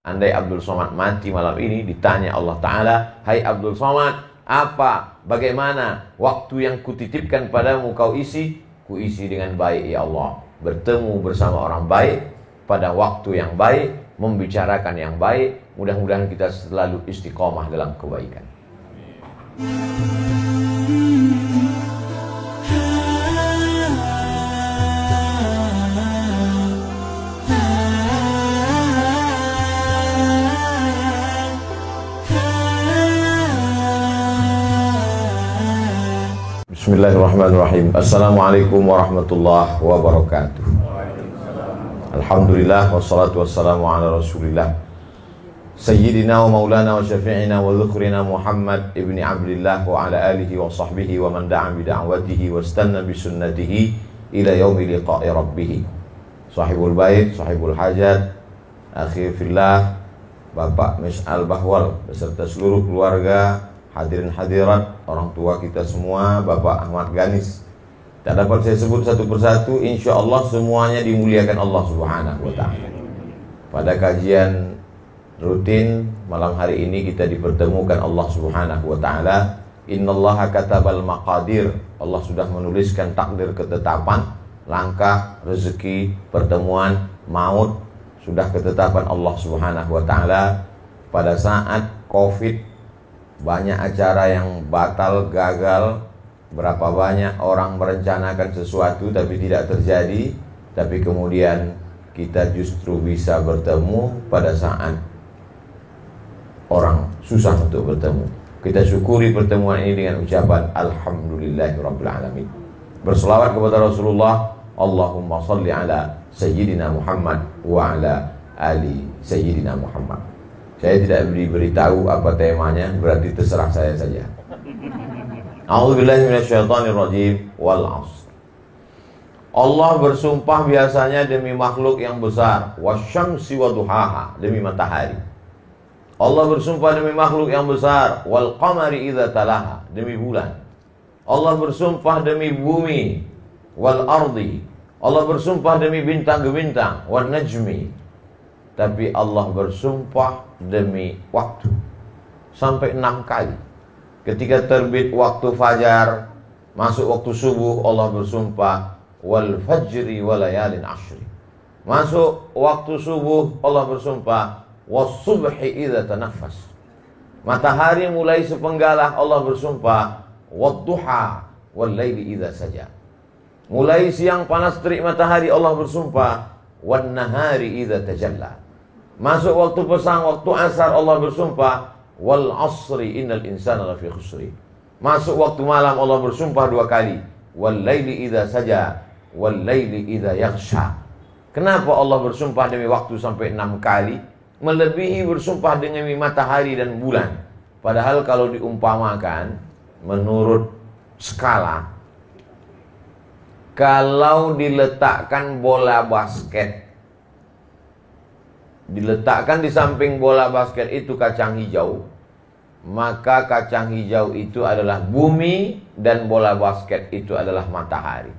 Andai Abdul Somad mati malam ini, ditanya Allah Ta'ala, hai Abdul Somad, bagaimana waktu yang kutitipkan padamu kau isi? Kuisi dengan baik ya Allah. Bertemu bersama orang baik, pada waktu yang baik, membicarakan yang baik. Mudah-mudahan kita selalu istiqomah dalam kebaikan. Bismillahirrahmanirrahim. Assalamualaikum warahmatullahi wabarakatuh. Alhamdulillah wassalatu wassalamu ala rasulillah Sayyidina wa maulana wa syafi'ina wa dhukrina Muhammad ibni Abdillah wa ala alihi wa sahbihi wa man da'a bida'watihi wa istanna bisunnatihi ila yaumi liqa'i rabbih. Sahibul bait, sahibul hajat, akhi fillah, Bapak Mis'al Bahwal beserta seluruh keluarga, hadirin hadirat, orang tua kita semua, Bapak Ahmad Ganis. Tak dapat saya sebut satu persatu, insya Allah semuanya dimuliakan Allah Subhanahu wa ta'ala. Pada kajian rutin malam hari ini kita dipertemukan Allah Subhanahu wa ta'ala. Innallaha katabal maqadir. Allah sudah menuliskan takdir ketetapan, langkah, rezeki, pertemuan, maut, sudah ketetapan Allah Subhanahu wa ta'ala. Pada saat Covid, banyak acara yang batal, gagal. Berapa banyak orang merencanakan sesuatu tapi tidak terjadi. Tapi kemudian kita justru bisa bertemu pada saat orang susah untuk bertemu. Kita syukuri pertemuan ini dengan ucapan Alhamdulillahirrabbilalamin. Berselawat kepada Rasulullah. Allahumma salli ala Sayyidina Muhammad wa ala ali Sayyidina Muhammad. Saya tidak beritahu apa temanya, berarti terserah saya saja. A'udzubillahi minasyaitonirrajim. Wal 'ashr. Allah bersumpah biasanya demi makhluk yang besar, wasyamsi waduhaha, demi matahari. Allah bersumpah demi makhluk yang besar, wal qamari idza talaha, demi bulan. Allah bersumpah demi bumi, wal ardi. Allah bersumpah demi bintang-bintang, wan najmi. Tapi Allah bersumpah demi waktu sampai 6 kali. Ketika terbit waktu fajar, masuk waktu subuh, Allah bersumpah wal fajri walayalin ashri. Masuk waktu subuh, Allah bersumpah was subhi idza tanaffas. Matahari mulai sepenggalah, Allah bersumpah wad duha wal laili idza saja. Mulai siang panas terik matahari, Allah bersumpah wan nahari idza tajalla. Masuk waktu pesang, waktu asar, Allah bersumpah wal asri innal insana lafi khusri. Masuk waktu malam, Allah bersumpah 2 kali wal laili idza saja wal laili idza yaghsha. Kenapa Allah bersumpah demi waktu sampai 6 kali? Melebihi bersumpah demi matahari dan bulan. Padahal kalau diumpamakan menurut skala, kalau diletakkan bola basket, diletakkan di samping bola basket itu kacang hijau, maka kacang hijau itu adalah bumi dan bola basket itu adalah matahari.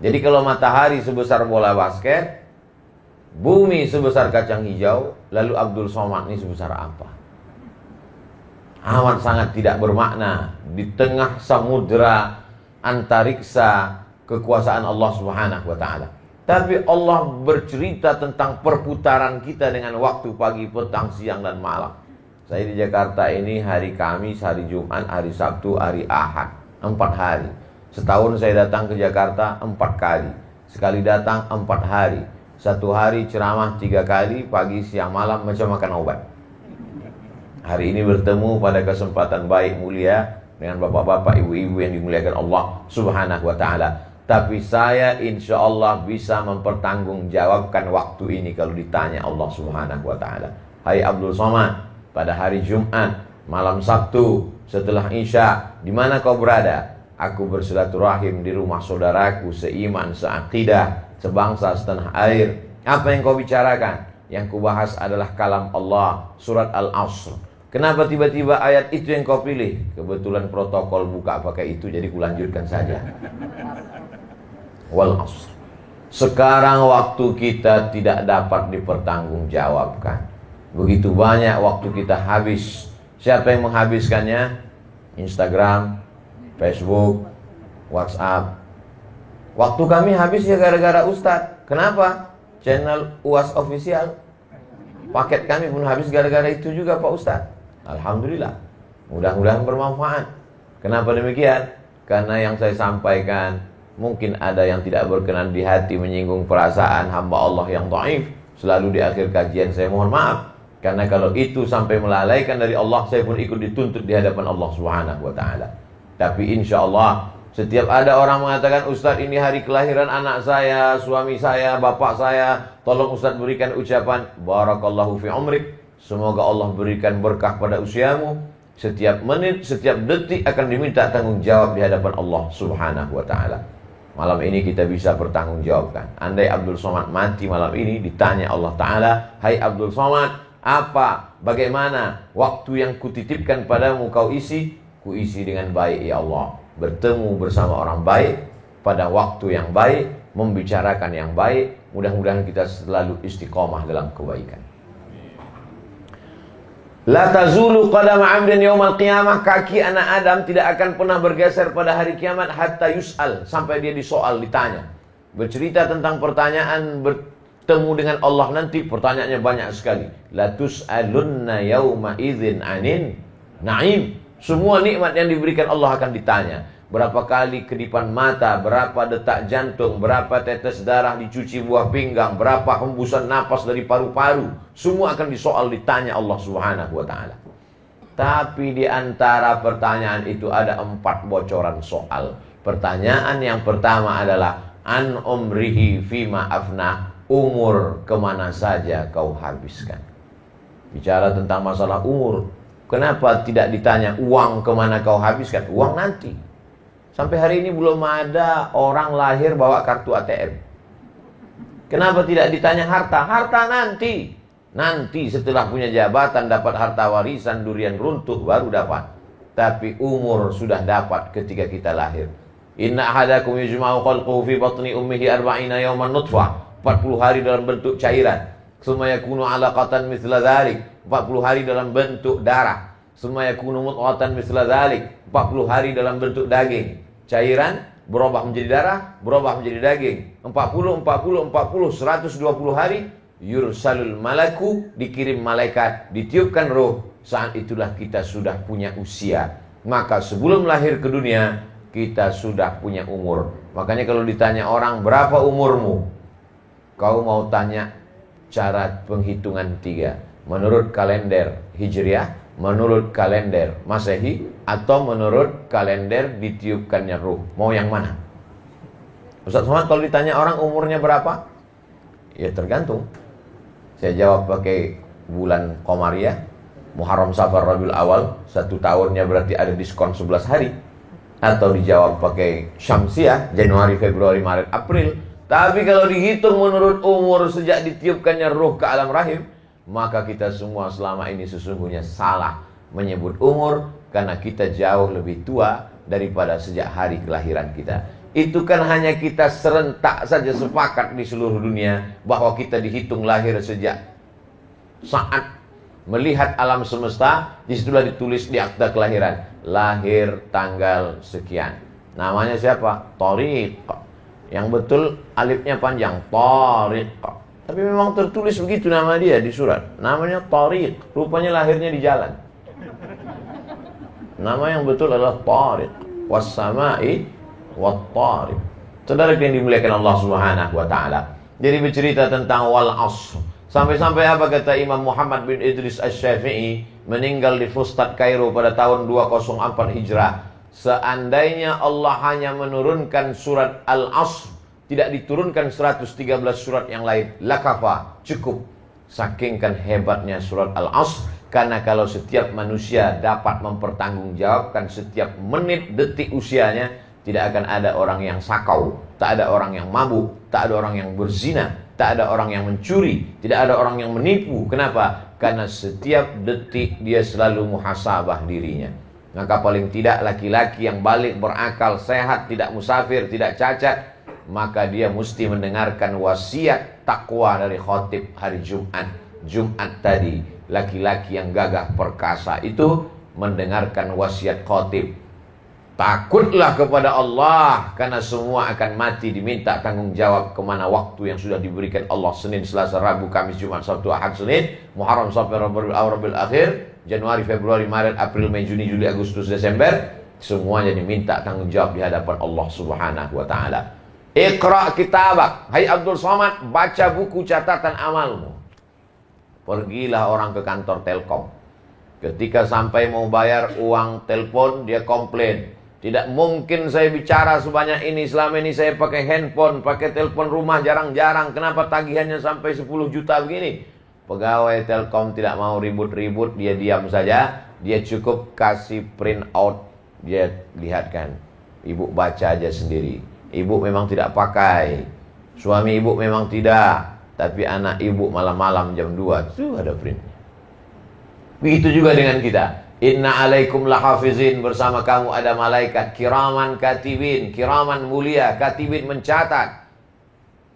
Jadi kalau matahari sebesar bola basket, bumi sebesar kacang hijau, lalu Abdul Somad ini sebesar apa? Amat sangat tidak bermakna di tengah samudera antariksa kekuasaan Allah Subhanahu wa ta'ala. Tapi Allah bercerita tentang perputaran kita dengan waktu pagi, petang, siang, dan malam. Saya di Jakarta ini hari Kamis, hari Jumat, hari Sabtu, hari Ahad, 4 hari. Setahun saya datang ke Jakarta 4 kali. Sekali datang 4 hari. 1 hari ceramah 3 kali, pagi, siang, malam, macam makan obat. Hari ini bertemu pada kesempatan baik mulia dengan bapak-bapak, ibu-ibu yang dimuliakan Allah Subhanahu wa ta'ala. Tapi saya insya Allah bisa mempertanggungjawabkan waktu ini kalau ditanya Allah Subhanahu wa ta'ala. Hai Abdul Somad, pada hari Jumat, malam Sabtu, setelah Isya, di mana kau berada? Aku bersilaturahim di rumah saudaraku seiman, seakidah, sebangsa, setanah air. Apa yang kau bicarakan? Yang kubahas adalah kalam Allah, surat Al-Asr. Kenapa tiba-tiba ayat itu yang kau pilih? Kebetulan protokol buka pakai itu, jadi kulanjutkan saja. Wal asr. Sekarang waktu kita tidak dapat dipertanggungjawabkan. Begitu banyak waktu kita habis. Siapa yang menghabiskannya? Instagram, Facebook, WhatsApp. Waktu kami habis ya gara-gara Ustadz. Kenapa? Channel UAS official. Paket kami pun habis gara-gara itu juga Pak Ustadz. Alhamdulillah. Mudah-mudahan bermanfaat. Kenapa demikian? Karena yang saya sampaikan mungkin ada yang tidak berkenan di hati, menyinggung perasaan hamba Allah yang dhaif. Selalu di akhir kajian saya mohon maaf. Karena kalau itu sampai melalaikan dari Allah, saya pun ikut dituntut di hadapan Allah Subhanahu wa ta'ala. Tapi insya Allah, setiap ada orang mengatakan, Ustadz ini hari kelahiran anak saya, suami saya, bapak saya, tolong Ustadz berikan ucapan Barakallahu fi umrik, semoga Allah berikan berkah pada usiamu. Setiap menit, setiap detik akan diminta tanggung jawab di hadapan Allah Subhanahu wa ta'ala. Malam ini kita bisa bertanggung jawabkan. Andai Abdul Somad mati malam ini, ditanya Allah Ta'ala, hai Abdul Somad, apa, bagaimana waktu yang kutitipkan padamu kau isi? Kuisi dengan baik ya Allah. Bertemu bersama orang baik, pada waktu yang baik, membicarakan yang baik. Mudah-mudahan kita selalu istiqomah dalam kebaikan. La tazulu qadama 'abdin yaumal qiyamah, kaki anak Adam tidak akan pernah bergeser pada hari kiamat hatta yus'al, sampai dia disoal, ditanya. Bercerita tentang pertanyaan bertemu dengan Allah nanti, pertanyaannya banyak sekali. La tus'alunna yauma idzin 'anin na'im. Semua nikmat yang diberikan Allah akan ditanya. Berapa kali kedipan mata, berapa detak jantung, berapa tetes darah dicuci buah pinggang, berapa hembusan napas dari paru-paru. Semua akan disoal, ditanya Allah Subhanahu wa ta'ala. Tapi di antara pertanyaan itu ada 4 bocoran soal. Pertanyaan yang pertama adalah an umrihi fima afna, umur kemana saja kau habiskan. Bicara tentang masalah umur, kenapa tidak ditanya uang kemana kau habiskan? Uang nanti. Sampai hari ini belum ada orang lahir bawa kartu ATM. Kenapa tidak ditanya harta? Harta nanti. Nanti setelah punya jabatan, dapat harta warisan, durian runtuh, baru dapat. Tapi umur sudah dapat ketika kita lahir. Inna ahadakum yujma'u khalquhu fi batni ummihi arba'ina yawman nutfah. 40 hari dalam bentuk cairan. Summa yakunu 'alaqatan mithla dhalik. 40 hari dalam bentuk darah. Summa yakunu mudghatan mithla dhalik. 40 hari dalam bentuk daging. Cairan berubah menjadi darah, berubah menjadi daging. 40, 120 hari. Yursalul malaku, dikirim malaikat, ditiupkan roh. Saat itulah kita sudah punya usia. Maka sebelum lahir ke dunia, kita sudah punya umur. Makanya kalau ditanya orang, berapa umurmu? Kau mau tanya cara penghitungan 3. Menurut kalender Hijriah, menurut kalender Masehi, atau menurut kalender ditiupkannya ruh. Mau yang mana? Ustaz Somad, kalau ditanya orang umurnya berapa? Ya tergantung. Saya jawab pakai bulan Komariah, Muharram, Safar, Rabiul Awal, 1 tahunnya berarti ada diskon 11 hari. Atau dijawab pakai Syamsiah, Januari, Februari, Maret, April. Tapi kalau dihitung menurut umur sejak ditiupkannya ruh ke alam rahim, maka kita semua selama ini sesungguhnya salah menyebut umur, karena kita jauh lebih tua daripada sejak hari kelahiran kita. Itu kan hanya kita serentak saja sepakat di seluruh dunia bahwa kita dihitung lahir sejak saat melihat alam semesta. Disitulah ditulis di akta kelahiran, lahir tanggal sekian. Namanya siapa? Thariq. Yang betul alifnya panjang, Thariq. Tapi memang tertulis begitu nama dia di surat. Namanya Thariq. Rupanya lahirnya di jalan. Nama yang betul adalah Thariq. Was-sama'i wat-thariq. Saudara yang dimuliakan Allah Subhanahu wa ta'ala. Jadi bercerita tentang wal asr. Sampai-sampai apa kata Imam Muhammad bin Idris Asy-Syafi'i, meninggal di Fustat Kairo pada tahun 204 Hijrah. Seandainya Allah hanya menurunkan surat Al-Asr, tidak diturunkan 113 surat yang lain, lakafa, cukup. Sakingkan hebatnya surat Al-Asr. Karena kalau setiap manusia dapat mempertanggungjawabkan setiap menit detik usianya, tidak akan ada orang yang sakau, tak ada orang yang mabuk, tak ada orang yang berzina, tak ada orang yang mencuri, tidak ada orang yang menipu. Kenapa? Karena setiap detik dia selalu muhasabah dirinya. Maka paling tidak laki-laki yang balik, berakal, sehat, tidak musafir, tidak cacat, maka dia mesti mendengarkan wasiat takwa dari khotib hari Jumat tadi. laki-laki yang gagah perkasa itu mendengarkan wasiat khatib. Takutlah kepada Allah, karena semua akan mati, diminta tanggung jawab kemana waktu yang sudah diberikan Allah. Senin, Selasa, Rabu, Kamis, Jumat, Sabtu, Ahad, Senin, Muharram sampai Rabiul Awal, Rabiul Akhir, Januari, Februari, Maret, April, Mei, Juni, Juli, Agustus, Desember. Semuanya diminta tanggung jawab di hadapan Allah Subhanahu wa ta'ala. Iqra kitabak, hai Abdul Somad, baca buku catatan amalmu. Pergilah orang ke kantor Telkom. Ketika sampai mau bayar uang telepon, dia komplain. Tidak mungkin saya bicara sebanyak ini. Selama ini saya pakai handphone, pakai telepon rumah jarang-jarang. Kenapa tagihannya sampai 10 juta begini? Pegawai Telkom tidak mau ribut-ribut, dia diam saja. Dia cukup kasih print out. Dia lihatkan, ibu baca aja sendiri. Ibu memang tidak pakai, suami ibu memang tidak, tapi anak ibu malam-malam jam 2 itu ada printnya. Begitu juga dengan kita. Inna alaikum lahafizin, bersama kamu ada malaikat kiraman katibin, kiraman mulia, katibin mencatat.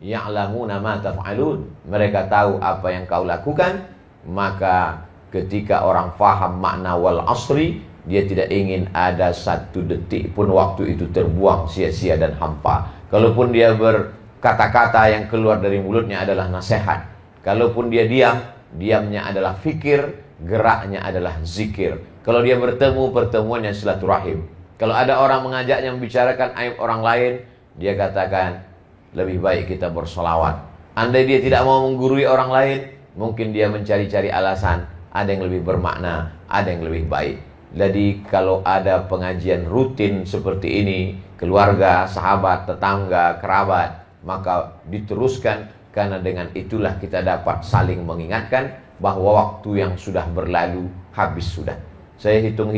Ya'lamuna ma taf'alun, mereka tahu apa yang kau lakukan. Maka ketika orang faham makna wal asri, dia tidak ingin ada satu detik pun waktu itu terbuang sia-sia dan hampa. Kalaupun dia berkata-kata yang keluar dari mulutnya adalah nasihat, kalaupun dia diam, diamnya adalah fikir, geraknya adalah zikir. Kalau dia bertemu, pertemuannya silaturahim. Kalau ada orang mengajaknya membicarakan aib orang lain, dia katakan, lebih baik kita bersolawat. Andai dia tidak mau menggurui orang lain, mungkin dia mencari-cari alasan. Ada yang lebih bermakna, ada yang lebih baik. Jadi kalau ada pengajian rutin seperti ini, keluarga, sahabat, tetangga, kerabat, maka diteruskan. Karena dengan itulah kita dapat saling mengingatkan bahwa waktu yang sudah berlalu habis sudah. Saya hitung,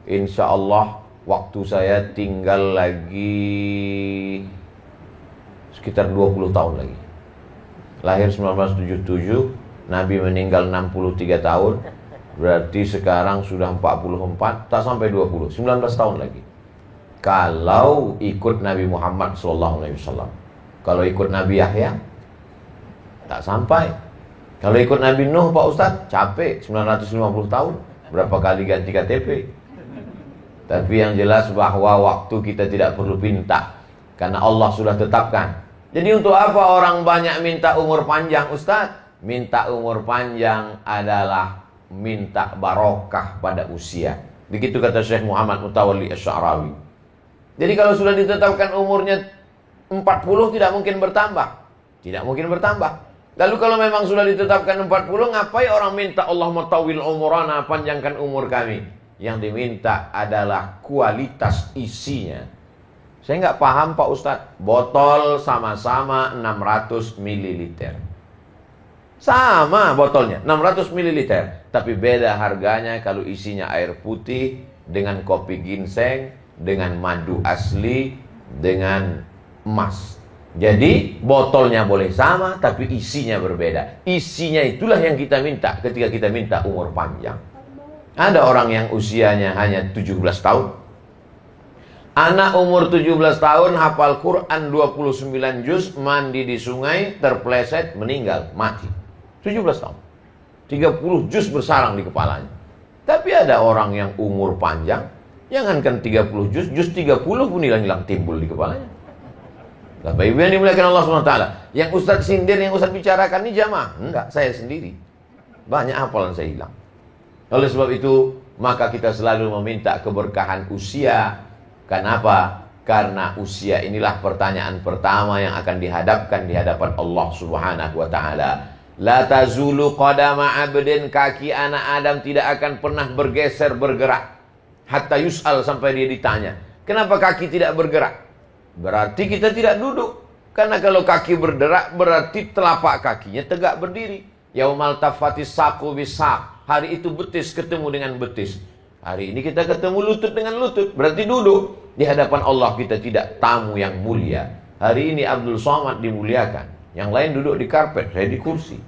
insya Allah waktu saya tinggal lagi sekitar 20 tahun lagi. Lahir 1977, Nabi meninggal 63 tahun, berarti sekarang sudah 44, tak sampai 20, 19 tahun lagi. Kalau ikut Nabi Muhammad SAW. Kalau ikut Nabi Yahya, tak sampai. Kalau ikut Nabi Nuh, Pak Ustadz, capek, 950 tahun. Berapa kali ganti KTP. Tapi yang jelas bahwa waktu kita tidak perlu minta, karena Allah sudah tetapkan. Jadi untuk apa orang banyak minta umur panjang, Ustadz? Minta umur panjang adalah minta barokah pada usia. Begitu kata Syekh Muhammad Mutawalli Asy-Sya'rawi. Jadi kalau sudah ditetapkan umurnya 40, tidak mungkin bertambah. Tidak mungkin bertambah. Lalu kalau memang sudah ditetapkan 40, ngapain orang minta Allahumma tawil umurana, panjangkan umur kami? Yang diminta adalah kualitas isinya. Saya nggak paham Pak Ustadz. Botol sama-sama 600 ml. Sama botolnya, 600 ml. Tapi beda harganya kalau isinya air putih, dengan kopi ginseng, dengan madu asli, dengan emas. Jadi botolnya boleh sama, tapi isinya berbeda. Isinya itulah yang kita minta ketika kita minta umur panjang. Ada orang yang usianya hanya 17 tahun. Anak umur 17 tahun hafal Quran 29 juz, mandi di sungai, terpleset, meninggal, mati. 17 tahun. 30 juz bersarang di kepalanya. Tapi ada orang yang umur panjang, jangankan 30 juz, juz 30 pun hilang-hilang timbul di kepalanya. Bapak Ibu yang dimuliakan Allah SWT, yang Ustadz sindir, yang Ustadz bicarakan ini jamaah? Enggak, saya sendiri. Banyak hafalan saya hilang. Oleh sebab itu, maka kita selalu meminta keberkahan usia. Kenapa? Karena usia inilah pertanyaan pertama yang akan dihadapkan di hadapan Allah Subhanahu wa ta'ala. La tazulu qadama abdin, kaki anak Adam tidak akan pernah bergeser, bergerak. Hatta yus'al, sampai dia ditanya, kenapa kaki tidak bergerak? Berarti kita tidak duduk. Karena kalau kaki bergerak, berarti telapak kakinya tegak berdiri. Yaumal tafatis saku bisaq, hari itu betis ketemu dengan betis. Hari ini kita ketemu lutut dengan lutut, berarti duduk. Di hadapan Allah kita tidak tamu yang mulia. Hari ini Abdul Somad dimuliakan, yang lain duduk di karpet, saya di kursi.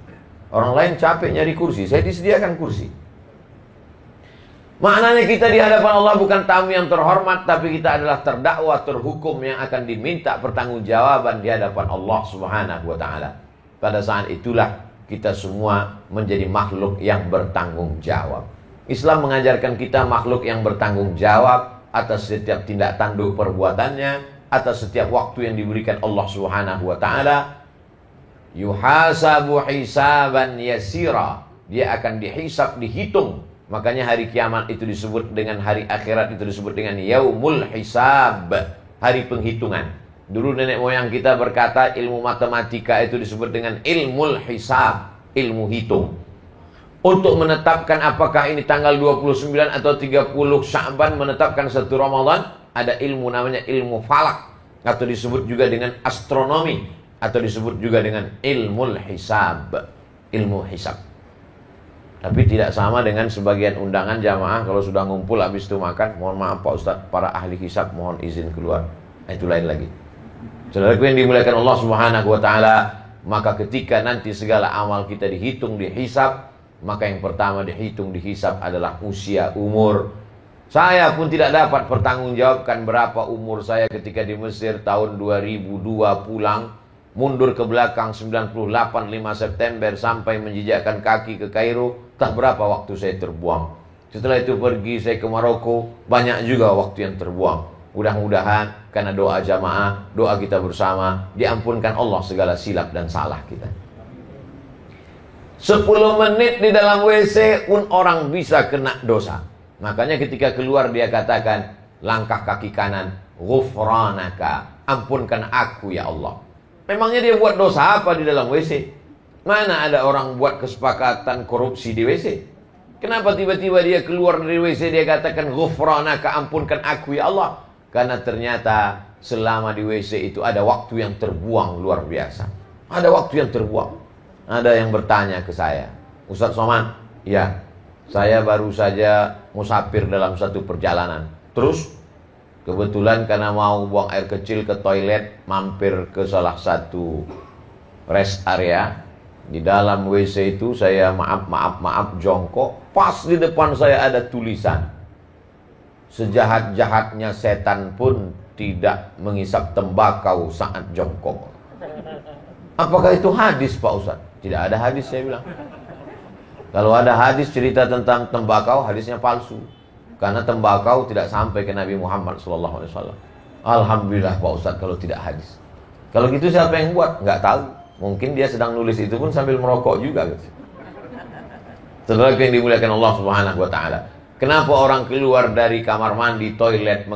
Orang lain capek nyari kursi, saya disediakan kursi. Maknanya kita di hadapan Allah bukan tamu yang terhormat, tapi kita adalah terdakwa, terhukum yang akan diminta pertanggungjawaban di hadapan Allah Subhanahu wa ta'ala. Pada saat itulah kita semua menjadi makhluk yang bertanggung jawab. Islam mengajarkan kita makhluk yang bertanggung jawab atas setiap tindak tanduk perbuatannya, atas setiap waktu yang diberikan Allah Subhanahu wa taala. Yuhasabu hisaban yasira. Dia akan dihisab, dihitung. Makanya hari kiamat itu disebut dengan hari akhirat, itu disebut dengan yaumul hisab, hari penghitungan. Dulu nenek moyang kita berkata ilmu matematika itu disebut dengan ilmul hisab, ilmu hitung. Untuk menetapkan apakah ini tanggal 29 atau 30 Sya'ban, menetapkan 1 Ramadan, ada ilmu namanya ilmu falak, atau disebut juga dengan astronomi, atau disebut juga dengan ilmul hisab, ilmu hisab. Tapi tidak sama dengan sebagian undangan jamaah kalau sudah ngumpul habis itu makan, mohon maaf Pak Ustadz, para ahli hisab mohon izin keluar. Itu lain lagi. Saudaraku yang dimuliakan Allah Subhanahu wa taala, maka ketika nanti segala amal kita dihitung, dihisab, maka yang pertama dihitung, dihisab adalah usia, umur. Saya pun tidak dapat pertanggungjawabkan berapa umur saya ketika di Mesir tahun 2002 pulang, mundur ke belakang 98 5 September sampai menjejakkan kaki ke Kairo, tak berapa waktu saya terbuang. Setelah itu pergi saya ke Maroko, banyak juga waktu yang terbuang. Mudah-mudahan karena doa jamaah, doa kita bersama, diampunkan Allah segala silap dan salah kita. 10 menit di dalam WC pun orang bisa kena dosa. Makanya ketika keluar dia katakan, langkah kaki kanan, ghufranaka, ampunkan aku ya Allah. Memangnya dia buat dosa apa di dalam WC? Mana ada orang buat kesepakatan korupsi di WC? Kenapa tiba-tiba dia keluar dari WC dia katakan ghufranaka, ampunkan aku ya Allah? Karena ternyata selama di WC itu ada waktu yang terbuang luar biasa. Ada waktu yang terbuang. Ada yang bertanya ke saya, Ustadz Somad, ya, saya baru saja musafir dalam satu perjalanan. Terus kebetulan karena mau buang air kecil ke toilet, mampir ke salah satu rest area. Di dalam WC itu saya maaf jongkok. Pas di depan saya ada tulisan, sejahat-jahatnya setan pun tidak mengisap tembakau saat jongkok. Apakah itu hadis Pak Ustadz? Tidak ada hadis, saya bilang. Kalau ada hadis cerita tentang tembakau, hadisnya palsu. Karena tembakau tidak sampai ke Nabi Muhammad SAW. Alhamdulillah Pak Ustadz kalau tidak hadis. Kalau gitu siapa yang buat? Nggak tahu. Mungkin dia sedang nulis itu pun sambil merokok juga. Saudara yang dimuliakan Allah Subhanahu wa taala. Kenapa orang keluar dari kamar mandi, toilet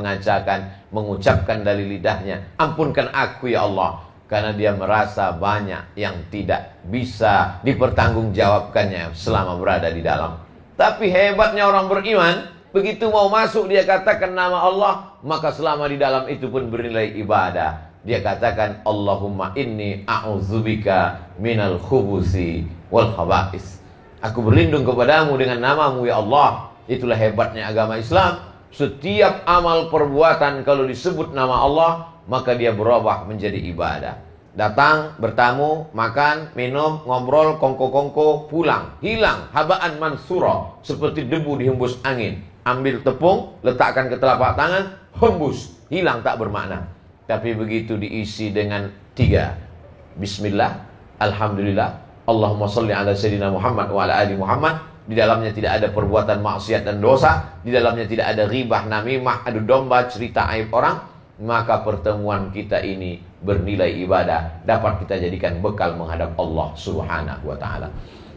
mengucapkan dari lidahnya, ampunkan aku ya Allah. Karena dia merasa banyak yang tidak bisa dipertanggungjawabkannya selama berada di dalam. Tapi hebatnya orang beriman, begitu mau masuk dia katakan nama Allah, maka selama di dalam itu pun bernilai ibadah. Dia katakan Allahumma inni a'udzubika minal khubusi wal khaba'is. Aku berlindung kepadamu dengan namamu ya Allah. Itulah hebatnya agama Islam. Setiap amal perbuatan kalau disebut nama Allah, maka dia berubah menjadi ibadah. Datang, bertamu, makan, minum, ngobrol, kongko-kongko, pulang, hilang, habaan mansura, seperti debu dihembus angin. Ambil tepung, letakkan ke telapak tangan, hembus, hilang tak bermakna. Tapi begitu diisi dengan 3 Bismillah, Alhamdulillah, Allahumma salli ala Sayyidina Muhammad wa ala ali Muhammad. Di dalamnya tidak ada perbuatan maksiat dan dosa, di dalamnya tidak ada ghibah, namimah, adu domba, cerita aib orang. Maka pertemuan kita ini bernilai ibadah, dapat kita jadikan bekal menghadap Allah Subhanahu wa ta'ala.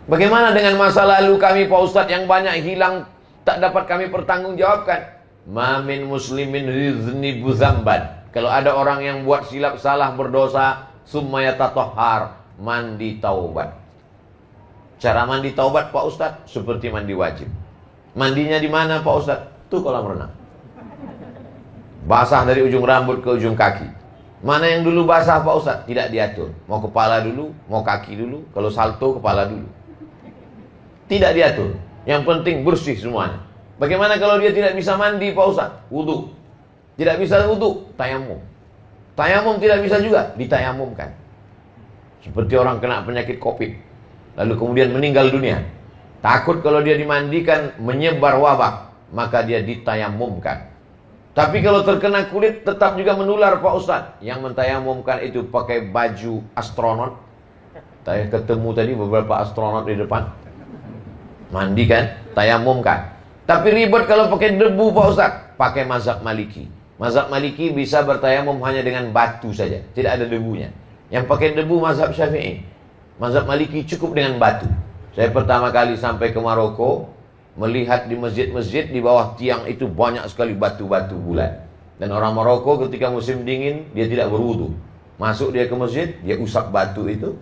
Bagaimana dengan masa lalu kami Pak Ustadz yang banyak hilang, tak dapat kami pertanggungjawabkan? Ma min muslimin yuznibu dzamban. Kalau ada orang yang buat silap salah berdosa, summa yatatahhar, mandi taubat. Cara mandi taubat Pak Ustadz seperti mandi wajib. Mandinya di mana Pak Ustadz? Tuh kolam renang. Basah dari ujung rambut ke ujung kaki. Mana yang dulu basah Pak Ustadz? Tidak diatur. Mau kepala dulu, mau kaki dulu. Kalau salto kepala dulu. Tidak diatur. Yang penting bersih semuanya. Bagaimana kalau dia tidak bisa mandi Pak Ustadz? Wudu. Tidak bisa wudu, tayamum. Tayamum tidak bisa juga, ditayamumkan. Seperti orang kena penyakit COVID, lalu kemudian meninggal dunia. Takut kalau dia dimandikan menyebar wabah, maka dia ditayamumkan. Tapi kalau terkena kulit tetap juga menular Pak Ustadz. Yang mentayamumkan itu pakai baju astronot, Saya ketemu tadi beberapa astronot di depan. Mandi kan, tayamum kan. Tapi ribet kalau pakai debu Pak Ustaz. Pakai mazhab Maliki. Mazhab Maliki bisa bertayamum hanya dengan batu saja, tidak ada debunya. Yang pakai debu mazhab Syafi'i. Mazhab Maliki cukup dengan batu. Saya pertama kali sampai ke Maroko, melihat di masjid-masjid di bawah tiang itu banyak sekali batu-batu bulat. Dan orang Maroko ketika musim dingin dia tidak berwudu. Masuk dia ke masjid, dia usap batu itu.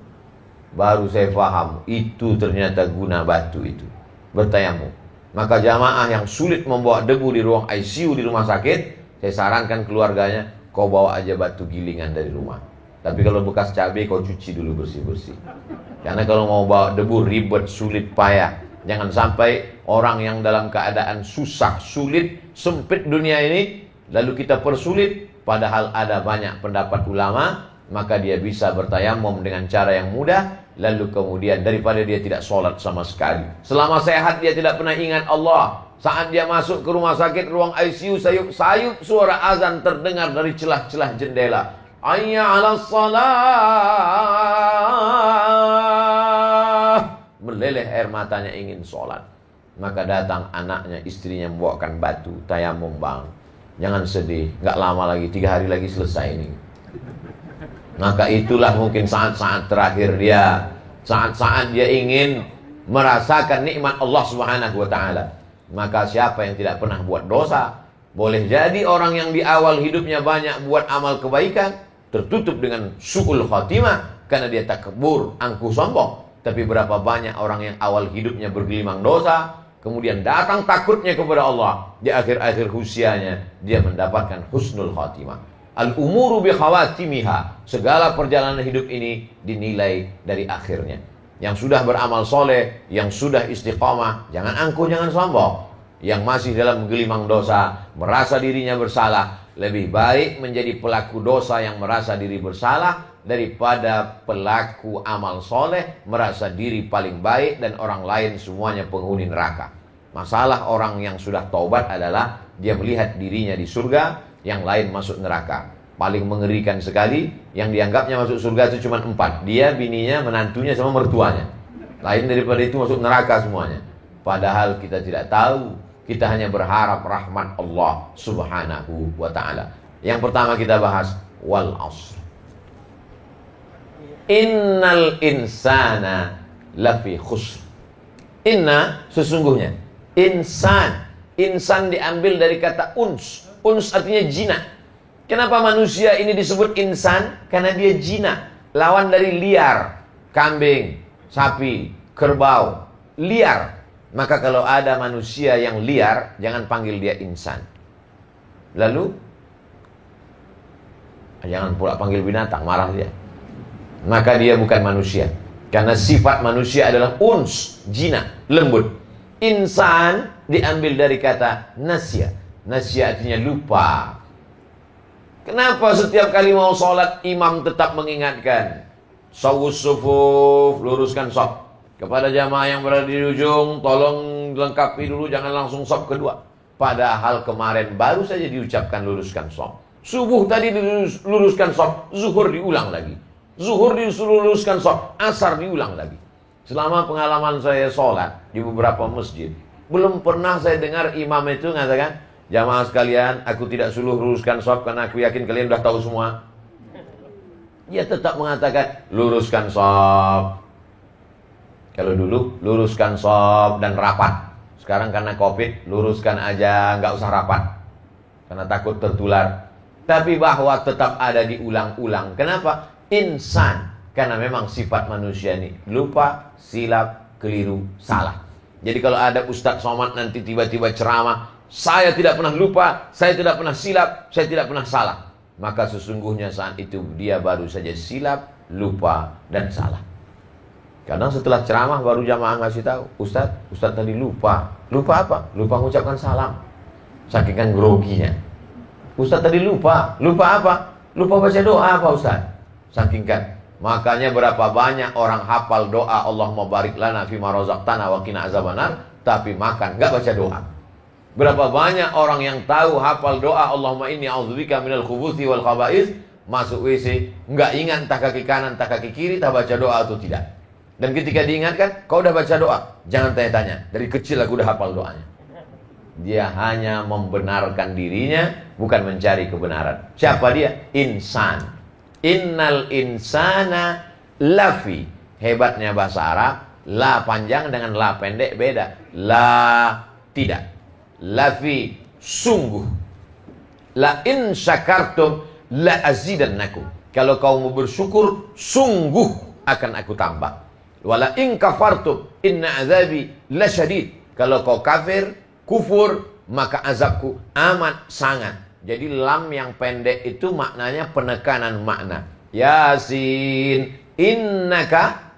Baru saya paham, itu ternyata guna batu itu, bertayamum. Maka jamaah yang sulit membawa debu di ruang ICU di rumah sakit, saya sarankan keluarganya, kau bawa aja batu gilingan dari rumah. Tapi kalau bekas cabai kau cuci dulu bersih-bersih. Karena kalau mau bawa debu ribet, sulit, payah. Jangan sampai orang yang dalam keadaan susah, sulit, sempit dunia ini, lalu kita persulit, padahal ada banyak pendapat ulama, maka dia bisa bertayamum dengan cara yang mudah, lalu kemudian daripada dia tidak sholat sama sekali. Selama sehat dia tidak pernah ingat Allah. Saat dia masuk ke rumah sakit, ruang ICU, sayup-sayup suara azan terdengar dari celah-celah jendela. Hayya 'alas shalah. Meleleh air matanya ingin sholat. Maka datang anaknya, istrinya membawakan batu, tayamum bang. Jangan sedih, nggak lama lagi, 3 hari lagi selesai ini. Maka itulah mungkin saat-saat terakhir dia, saat-saat dia ingin merasakan nikmat Allah Subhanahu wa ta'ala. Maka siapa yang tidak pernah buat dosa, boleh jadi orang yang di awal hidupnya banyak buat amal kebaikan, tertutup dengan su'ul khatimah karena dia takabur, angkuh, sombong. Tapi berapa banyak orang yang awal hidupnya bergelimang dosa, kemudian datang takutnya kepada Allah, di akhir-akhir usianya dia mendapatkan husnul khatimah. Al-umuru bi khawatimiha. Segala perjalanan hidup ini dinilai dari akhirnya. Yang sudah beramal soleh, yang sudah istiqamah, jangan angkuh, jangan sombong. Yang masih dalam gelimang dosa, merasa dirinya bersalah, lebih baik menjadi pelaku dosa yang merasa diri bersalah daripada pelaku amal soleh merasa diri paling baik dan orang lain semuanya penghuni neraka. Masalah orang yang sudah taubat adalah dia melihat dirinya di surga, yang lain masuk neraka. Paling mengerikan sekali, yang dianggapnya masuk surga itu cuma 4. Dia, bininya, menantunya, sama mertuanya. Lain daripada itu masuk neraka semuanya. Padahal kita tidak tahu. Kita hanya berharap rahmat Allah Subhanahu wa ta'ala. Yang pertama kita bahas wal asr. Innal insana lafi khusr. Inna, sesungguhnya. Insan. Insan diambil dari kata uns. Uns artinya jinak. Kenapa manusia ini disebut insan? Karena dia jinak. Lawan dari liar. Kambing, sapi, kerbau. Liar. Maka kalau ada manusia yang liar, jangan panggil dia insan. Lalu, jangan pula panggil binatang, marah dia. Maka dia bukan manusia. Karena sifat manusia adalah uns, jinak, lembut. Insan diambil dari kata nasya. Nasya artinya lupa. Kenapa setiap kali mau sholat imam tetap mengingatkan, sawus sufuf, luruskan shaf. Kepada jamaah yang berada di ujung, tolong lengkapi dulu, jangan langsung shaf kedua. Padahal kemarin baru saja diucapkan luruskan shaf. Subuh tadi diluruskan shaf, zuhur diulang lagi. Zuhur diluruskan shaf, asar diulang lagi. Selama pengalaman saya sholat di beberapa masjid, belum pernah saya dengar imam itu mengatakan, jamaah sekalian, aku tidak suruh luruskan shaf karena aku yakin kalian sudah tahu semua. Dia tetap mengatakan luruskan shaf. Kalau dulu luruskan shaf dan rapat. Sekarang karena Covid, luruskan aja, nggak usah rapat. Karena takut tertular. Tapi bahwa tetap ada diulang-ulang. Kenapa? Insan. Karena memang sifat manusia ini lupa, silap, keliru, salah. Jadi kalau ada Ustadz Somad nanti tiba-tiba ceramah, saya tidak pernah lupa, saya tidak pernah silap, saya tidak pernah salah. Maka sesungguhnya saat itu dia baru saja silap, lupa, dan salah. Kadang setelah ceramah baru jamaah ngasih tahu, Ustadz tadi lupa. Lupa apa? Lupa mengucapkan salam. Saking kan groginya. Ustadz tadi lupa. Lupa apa? Lupa baca doa apa Ustadz? Saking kan. Makanya berapa banyak orang hafal doa Allahumma barik lana fima razaqtana wa qina azabannar, tapi makan nggak baca doa. Berapa banyak orang yang tahu hafal doa Allahumma inni a'udzubika minal khubuthi wal khaba'is, masuk WC, nggak ingat entah kaki kanan, entah kaki kiri, entah baca doa atau tidak. Dan ketika diingatkan, kau udah baca doa? Jangan tanya-tanya, dari kecil aku udah hafal doanya. Dia hanya membenarkan dirinya, bukan mencari kebenaran. Siapa dia? Insan. Innal insana lafi. Hebatnya bahasa Arab, la panjang dengan la pendek beda. La tidak. Lafi sungguh. La in syakartum la azidannakum. Kalau kau mau bersyukur, sungguh akan aku tambah. Wala in kafartum inna azabi lasyadid. Kalau kau kafir, kufur, maka azabku amat sangat. Jadi lam yang pendek itu maknanya penekanan makna. Yasin, innaka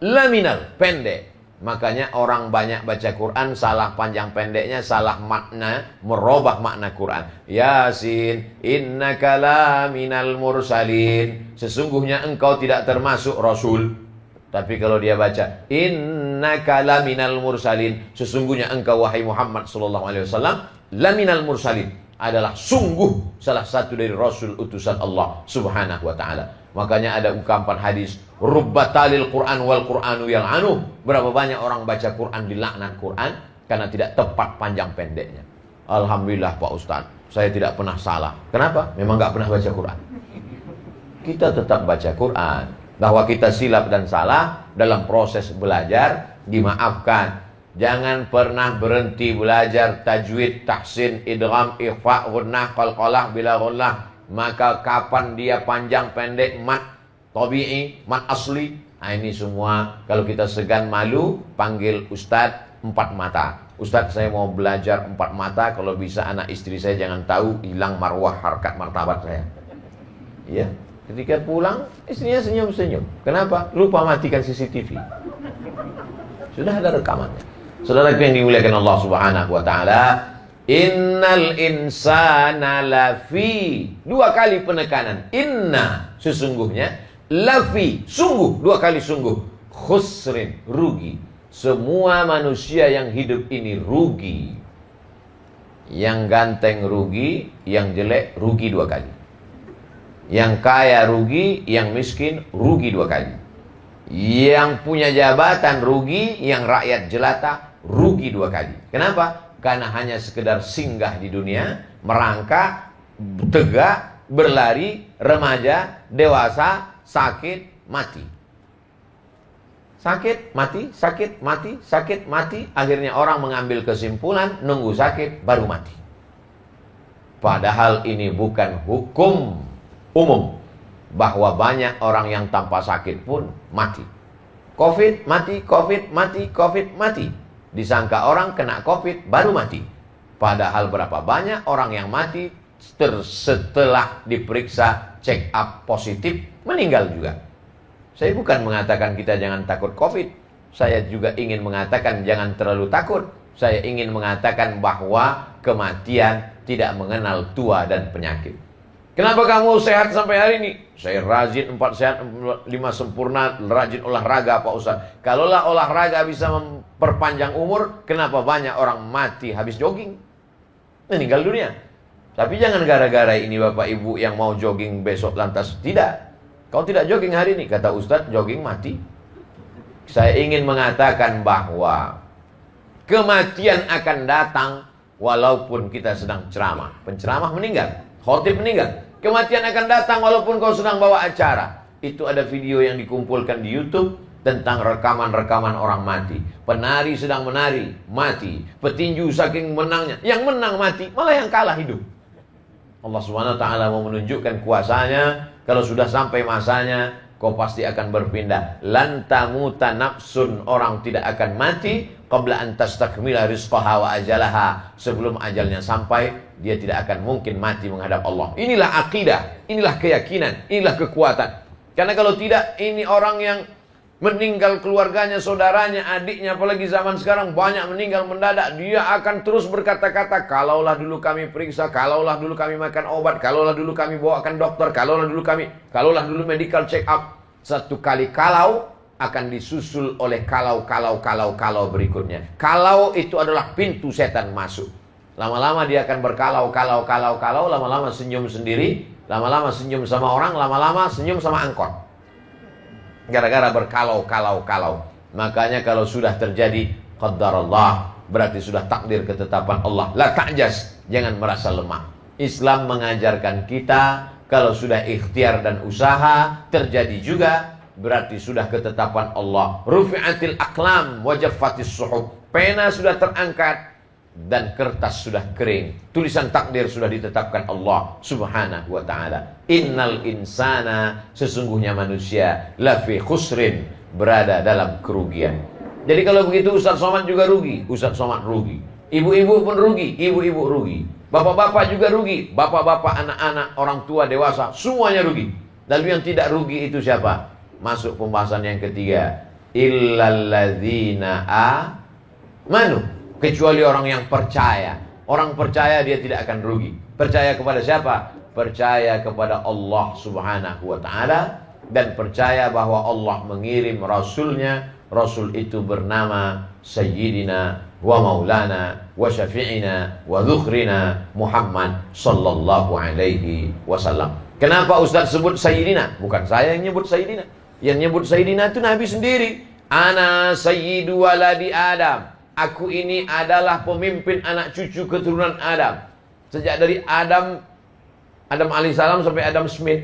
laminal, pendek. Makanya orang banyak baca Quran, salah panjang pendeknya, salah makna, merubah makna Quran. Yasin, innaka laminal mursalin. Sesungguhnya engkau tidak termasuk Rasul. Tapi kalau dia baca innaka laminal mursalin, sesungguhnya engkau wahai Muhammad sallallahu alaihi wasallam laminal mursalin, adalah sungguh salah satu dari rasul utusan Allah Subhanahu wa taala. Makanya ada ungkapan hadis, rubbatalil Quran wal Quranu yal'anu. Berapa banyak orang baca Quran dilaknat Quran karena tidak tepat panjang pendeknya. Alhamdulillah Pak Ustaz, saya tidak pernah salah. Kenapa? Memang enggak pernah baca Quran. Kita tetap baca Quran. Bahwa kita silap dan salah dalam proses belajar dimaafkan. Jangan pernah berhenti belajar tajwid, tahsin, idgham, ikhfa, ghunnah, qalqalah, bila ghunnah. Maka kapan dia panjang pendek, mat tabi'i, mat asli. Nah ini semua kalau kita segan malu, panggil Ustadz 4 mata. Ustadz saya mau belajar 4 mata, kalau bisa anak istri saya jangan tahu, hilang marwah harkat martabat saya. Iya. Ketika pulang, istrinya senyum-senyum. Kenapa? Lupa matikan CCTV. Sudah ada rekamannya. Saudara yang dimuliakan Allah Subhanahu wa taala, innal insana lafi. 2 kali penekanan. Inna, sesungguhnya. Lafi, sungguh. 2 kali sungguh. Khusrin, rugi. Semua manusia yang hidup ini rugi. Yang ganteng rugi, yang jelek rugi 2 kali. Yang kaya rugi, yang miskin rugi 2 kali. Yang punya jabatan rugi, yang rakyat jelata rugi 2 kali. Kenapa? Karena hanya sekedar singgah di dunia, merangkak, tegak, berlari, remaja, dewasa, sakit, mati. Sakit, mati, sakit, mati, sakit, mati. Akhirnya orang mengambil kesimpulan, nunggu sakit, baru mati. Padahal ini bukan hukum umum, bahwa banyak orang yang tanpa sakit pun mati. Covid mati, Covid mati, Covid mati. Disangka orang kena Covid baru mati. Padahal berapa banyak orang yang mati setelah diperiksa check up positif meninggal juga. Saya bukan mengatakan kita jangan takut Covid. Saya juga ingin mengatakan jangan terlalu takut. Saya ingin mengatakan bahwa kematian tidak mengenal tua dan penyakit. Kenapa kamu sehat sampai hari ini? Saya rajin 4 sehat, 5 sempurna, rajin olahraga Pak Ustaz. Kalaulah olahraga bisa memperpanjang umur, kenapa banyak orang mati habis jogging? Meninggal dunia. Tapi jangan gara-gara ini Bapak Ibu yang mau jogging besok lantas tidak. Kau tidak jogging hari ini, kata Ustaz, jogging mati. Saya ingin mengatakan bahwa kematian akan datang walaupun kita sedang ceramah. Penceramah meninggal, khotib meninggal. Kematian akan datang walaupun kau sedang bawa acara. Itu ada video yang dikumpulkan di YouTube tentang rekaman-rekaman orang mati. Penari sedang menari, mati. Petinju saking menangnya, yang menang mati, malah yang kalah hidup. Allah Subhanahu wa taala mau menunjukkan kuasanya. Kalau sudah sampai masanya, kau pasti akan berpindah. Lan tamuta nafsun, orang tidak akan mati qabla an tastakmila rizqaha wa ajalaha. Sebelum ajalnya sampai, dia tidak akan mungkin mati menghadap Allah. Inilah akidah, inilah keyakinan, inilah kekuatan. Karena kalau tidak, ini orang yang meninggal keluarganya, saudaranya, adiknya, apalagi zaman sekarang banyak meninggal mendadak. Dia akan terus berkata-kata, kalaulah dulu kami periksa, kalaulah dulu kami makan obat, kalaulah dulu kami bawakan dokter, kalaulah dulu medical check up. Satu kali kalau akan disusul oleh kalau berikutnya. Kalau itu adalah pintu setan masuk. Lama-lama dia akan berkalau, lama-lama senyum sendiri, Lama-lama senyum sama orang, lama-lama senyum sama angkot. Gara-gara berkalau. Makanya kalau sudah terjadi qadarullah, berarti sudah takdir ketetapan Allah. La ta'jaz, jangan merasa lemah. Islam mengajarkan kita kalau sudah ikhtiar dan usaha terjadi juga, berarti sudah ketetapan Allah. Rufi'atil aqlam wa jaffatis suhuf. Pena sudah terangkat dan kertas sudah kering. Tulisan takdir sudah ditetapkan Allah Subhanahu wa ta'ala. Innal insana, sesungguhnya manusia, lafi khusrin, berada dalam kerugian. Jadi kalau begitu Ustaz Somad juga rugi, Ustaz Somad rugi. Ibu-ibu pun rugi, ibu-ibu rugi. Bapak-bapak juga rugi, bapak-bapak, anak-anak, orang tua, dewasa, semuanya rugi. Lalu yang tidak rugi itu siapa? Masuk pembahasan yang ketiga. Illalladzina amanu, kecuali orang yang percaya. Orang percaya dia tidak akan rugi. Percaya kepada siapa? Percaya kepada Allah Subhanahu wa ta'ala, dan percaya bahwa Allah mengirim Rasulnya. Rasul itu bernama Sayyidina wa Maulana wa Syafi'ina wa Dzukhrina Muhammad sallallahu alaihi wasallam. Kenapa Ustaz sebut Sayyidina? Bukan saya yang nyebut Sayyidina. Yang nyebut Sayyidina itu Nabi sendiri. Ana sayyidu waladi Adam. Aku ini adalah pemimpin anak cucu keturunan Adam. Sejak dari Adam alaihissalam sampai Adam Smith.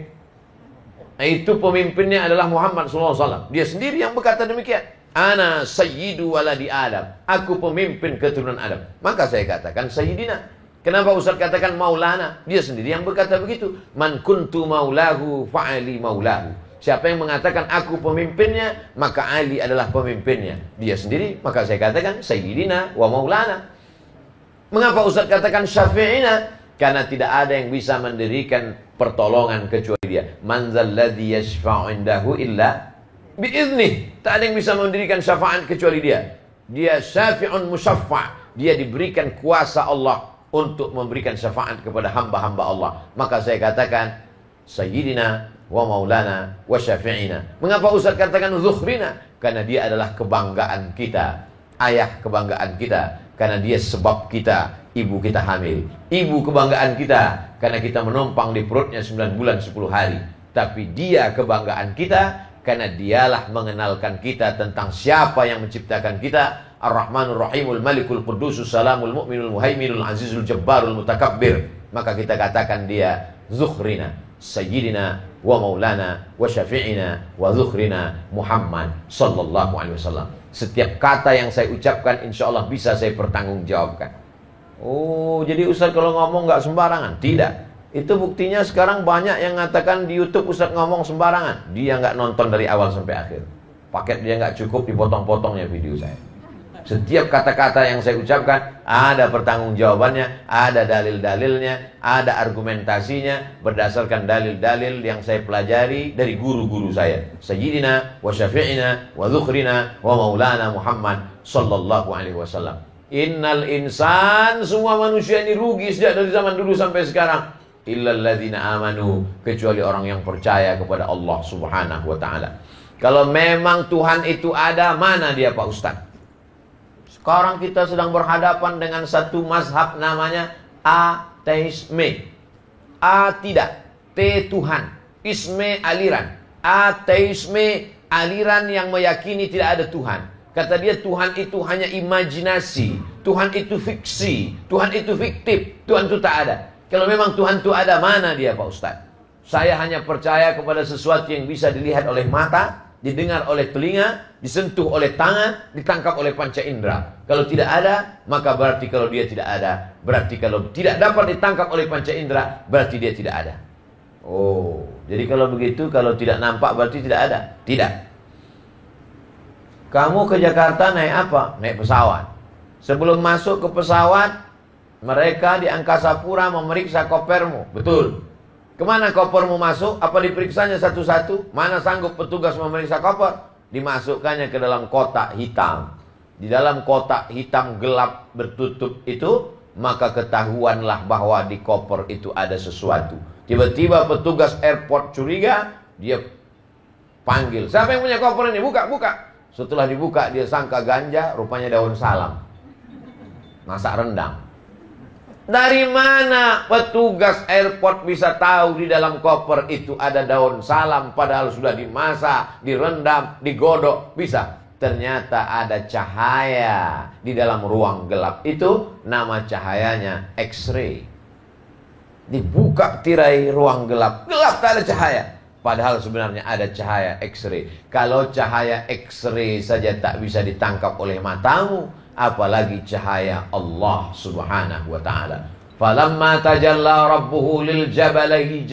Nah, itu pemimpinnya adalah Muhammad SAW. Dia sendiri yang berkata demikian. Ana sayyidu waladi Adam. Aku pemimpin keturunan Adam. Maka saya katakan Sayyidina. Kenapa Ustaz katakan Maulana? Dia sendiri yang berkata begitu. Man kuntu maulahu fa'ali maulahu. Siapa yang mengatakan aku pemimpinnya, maka Ali adalah pemimpinnya. Dia sendiri, maka saya katakan Sayyidina wa Maulana. Mengapa Ustaz katakan Syafi'ina? Karena tidak ada yang bisa mendirikan pertolongan kecuali dia. Man zalladzi yashfa'u indahu illa bi'idnih. Tak ada yang bisa mendirikan syafaat kecuali dia. Dia syafi'un musyaffa'. Dia diberikan kuasa Allah untuk memberikan syafaat kepada hamba-hamba Allah. Maka saya katakan Sayyidina wa Maulana wa Syafi'ina. Mengapa Ustaz katakan Dzukhrina? Karena dia adalah kebanggaan kita, ayah kebanggaan kita. Karena dia sebab kita, ibu kita hamil. Ibu kebanggaan kita, karena kita menumpang di perutnya 9 bulan 10 hari. Tapi dia kebanggaan kita, karena dialah mengenalkan kita tentang siapa yang menciptakan kita. Ar-Rahmanur Rahimul Malikul Qudusus Salamul Mu'minul Muhaiminul Azizul Jabbarul Mutakabbir. Maka kita katakan dia Dzukhrina, Sayyidina wa Maulana wa Syafi'ina wa Dzukhrina Muhammad sallallahu alaihi wasallam. Setiap kata yang saya ucapkan insya Allah bisa saya pertanggungjawabkan. Oh, jadi Ustaz kalau ngomong nggak sembarangan? Tidak. Itu buktinya sekarang banyak yang mengatakan di YouTube Ustaz ngomong sembarangan. Dia nggak nonton dari awal sampai akhir. Paket dia nggak cukup, dipotong-potongnya video saya. Setiap kata-kata yang saya ucapkan ada pertanggungjawabannya, ada dalil-dalilnya, ada argumentasinya berdasarkan dalil-dalil yang saya pelajari dari guru-guru saya. Sayyidina wa Syafi'ina wa Dzukhrina wa Maulana Muhammad sallallahu alaihi wasallam. Innal insan, semua manusia ini rugi sejak dari zaman dulu sampai sekarang. Illal ladzina amanu, kecuali orang yang percaya kepada Allah Subhanahu wa ta'ala. Kalau memang Tuhan itu ada, mana dia Pak Ustaz? Sekarang kita sedang berhadapan dengan satu mazhab namanya ateisme. A tidak, T Tuhan, isme aliran. Ateisme aliran yang meyakini tidak ada Tuhan. Kata dia Tuhan itu hanya imajinasi, Tuhan itu fiksi, Tuhan itu fiktif, Tuhan itu tak ada. Kalau memang Tuhan itu ada, mana dia Pak Ustaz? Saya hanya percaya kepada sesuatu yang bisa dilihat oleh mata, didengar oleh telinga, disentuh oleh tangan, ditangkap oleh panca indera. Kalau tidak ada, maka berarti kalau dia tidak ada. Berarti kalau tidak dapat ditangkap oleh panca indera, berarti dia tidak ada. Oh, jadi kalau begitu, kalau tidak nampak berarti tidak ada? Tidak. Kamu ke Jakarta naik apa? Naik pesawat. Sebelum masuk ke pesawat, mereka di Angkasa Pura memeriksa kopermu. Betul. Kemana kopermu masuk? Apa diperiksanya satu-satu? Mana sanggup petugas memeriksa koper? Dimasukkannya ke dalam kotak hitam. Di dalam kotak hitam gelap bertutup itu, maka ketahuanlah bahwa di koper itu ada sesuatu. Tiba-tiba petugas airport curiga, dia panggil. Siapa yang punya koper ini? Buka, buka. Setelah dibuka, dia sangka ganja, rupanya daun salam. Masak rendang. Dari mana petugas airport bisa tahu di dalam koper itu ada daun salam padahal sudah dimasak, direndam, digodok? Bisa. Ternyata ada cahaya di dalam ruang gelap. Itu nama cahayanya X-ray. Dibuka tirai ruang gelap, gelap tak ada cahaya. Padahal sebenarnya ada cahaya X-ray. Kalau cahaya X-ray saja tak bisa ditangkap oleh matamu, apalagi cahaya Allah subhanahu wa ta'ala. Falamma tajalla rabbuhu lil jabali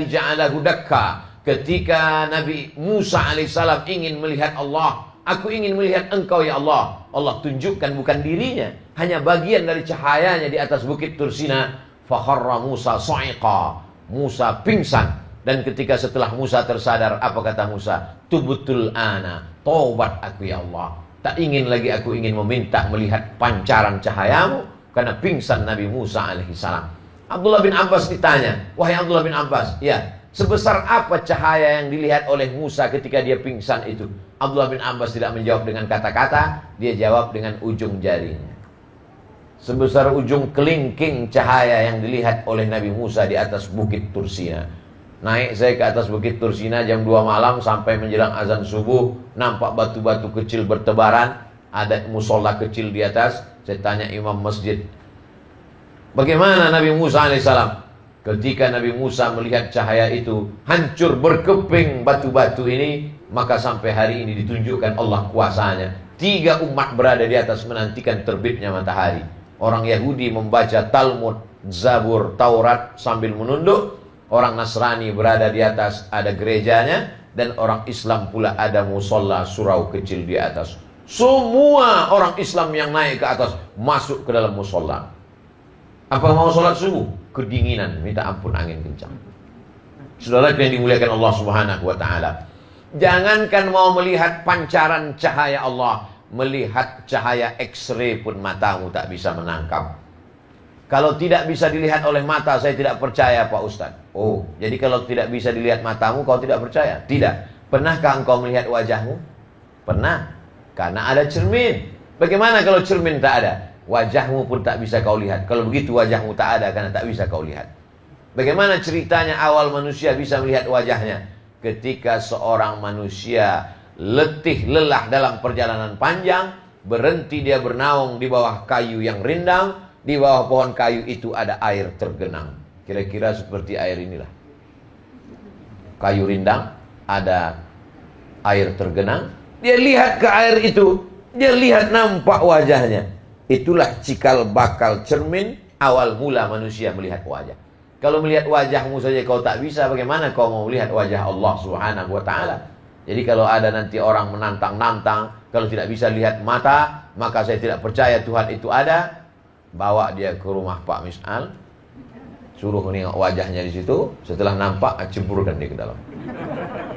ja'alahu dakka. Ketika Nabi Musa alaihissalam ingin melihat Allah, aku ingin melihat engkau ya Allah. Allah tunjukkan bukan dirinya, hanya bagian dari cahayanya di atas bukit Tursina. Fakharra Musa sa'iqa. Musa pingsan. Dan ketika setelah Musa tersadar, apa kata Musa? Tubutul ana, taubat aku ya Allah. Tak ingin lagi aku ingin meminta melihat pancaran cahayamu, karena pingsan Nabi Musa alaihissalam. Abdullah bin Abbas ditanya, wahai Abdullah bin Abbas, ya, sebesar apa cahaya yang dilihat oleh Musa ketika dia pingsan itu? Abdullah bin Abbas tidak menjawab dengan kata-kata, dia jawab dengan ujung jarinya. Sebesar ujung kelingking cahaya yang dilihat oleh Nabi Musa di atas bukit Tursina. Naik saya ke atas bukit Tursina jam 2 malam sampai menjelang azan subuh. Nampak batu-batu kecil bertebaran. Ada musola kecil di atas. Saya tanya imam masjid, bagaimana Nabi Musa alaihissalam? Ketika Nabi Musa melihat cahaya itu, hancur berkeping batu-batu ini. Maka sampai hari ini ditunjukkan Allah kuasanya. 3 umat berada di atas menantikan terbitnya matahari. Orang Yahudi membaca Talmud, Zabur, Taurat sambil menunduk. Orang Nasrani berada di atas, ada gerejanya. Dan orang Islam pula ada musola surau kecil di atas. Semua orang Islam yang naik ke atas masuk ke dalam musola. Apa mau sholat subuh? Kedinginan, minta ampun angin kencang. Saudara yang dimuliakan Allah subhanahu wa ta'ala, jangankan mau melihat pancaran cahaya Allah, melihat cahaya X-ray pun matamu tak bisa menangkap. Kalau tidak bisa dilihat oleh mata, saya tidak percaya Pak Ustadz. Oh, jadi kalau tidak bisa dilihat matamu, kau tidak percaya? Tidak. Pernahkah engkau melihat wajahmu? Pernah. Karena ada cermin. Bagaimana kalau cermin tak ada? Wajahmu pun tak bisa kau lihat. Kalau begitu wajahmu tak ada karena tak bisa kau lihat. Bagaimana ceritanya awal manusia bisa melihat wajahnya? Ketika seorang manusia letih lelah dalam perjalanan panjang, berhenti dia bernaung di bawah kayu yang rindang. Di bawah pohon kayu itu ada air tergenang. Kira-kira seperti air inilah. Kayu rindang, ada air tergenang. Dia lihat ke air itu, dia lihat nampak wajahnya. Itulah cikal bakal cermin awal mula manusia melihat wajah. Kalau melihat wajahmu saja kau tak bisa, bagaimana kau mau melihat wajah Allah subhanahu wa ta'ala? Jadi kalau ada nanti orang menantang-nantang, kalau tidak bisa lihat mata, maka saya tidak percaya Tuhan itu ada. Bawa dia ke rumah Pak Mis'al, suruh nengok wajahnya di situ. Setelah nampak, cemburkan dia ke dalam.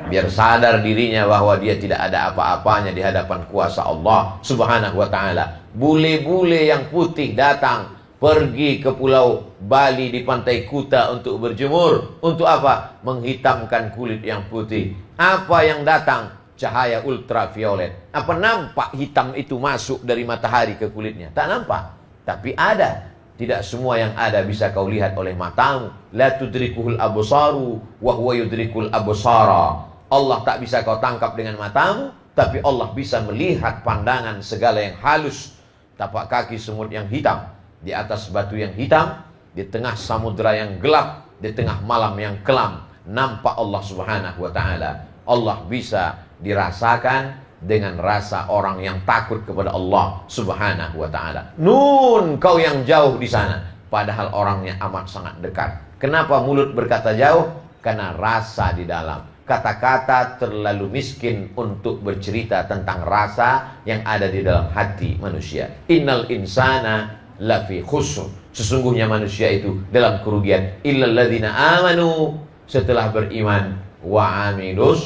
Biar sadar dirinya bahwa dia tidak ada apa-apanya di hadapan kuasa Allah subhanahu wa ta'ala. Bule-bule yang putih datang, pergi ke pulau Bali di pantai Kuta untuk berjemur. Untuk apa? Menghitamkan kulit yang putih. Apa yang datang? Cahaya ultraviolet. Apa nampak hitam itu masuk dari matahari ke kulitnya? Tak nampak. Tapi ada. Tidak semua yang ada bisa kau lihat oleh matamu. La tudrikuhul absaru wa huwa yudrikul absara. Allah tak bisa kau tangkap dengan matamu, tapi Allah bisa melihat pandangan segala yang halus. Tapak kaki semut yang hitam, di atas batu yang hitam, di tengah samudera yang gelap, di tengah malam yang kelam, nampak Allah subhanahu wa ta'ala. Allah bisa dirasakan dengan rasa orang yang takut kepada Allah subhanahu wa ta'ala. Nun, kau yang jauh di sana, padahal orangnya amat sangat dekat. Kenapa mulut berkata jauh? Karena rasa di dalam. Kata-kata terlalu miskin untuk bercerita tentang rasa yang ada di dalam hati manusia. Innal insana lafi khusr. Sesungguhnya manusia itu dalam kerugian. Illal ladzina amanu, setelah beriman, wa amilus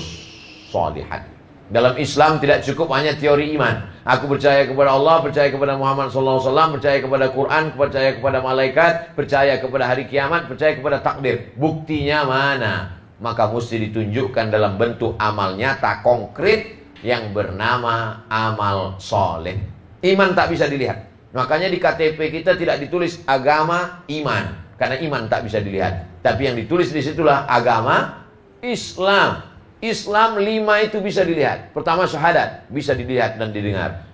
sholihat. Dalam Islam tidak cukup hanya teori iman. Aku percaya kepada Allah, percaya kepada Muhammad SAW, percaya kepada Quran, percaya kepada malaikat, percaya kepada hari kiamat, percaya kepada takdir. Buktinya mana? Maka mesti ditunjukkan dalam bentuk amal nyata konkret yang bernama amal soleh. Iman tak bisa dilihat. Makanya di KTP kita tidak ditulis agama iman, karena iman tak bisa dilihat. Tapi yang ditulis di situlah agama Islam. Islam 5 itu bisa dilihat. Pertama syahadat, bisa dilihat dan didengar.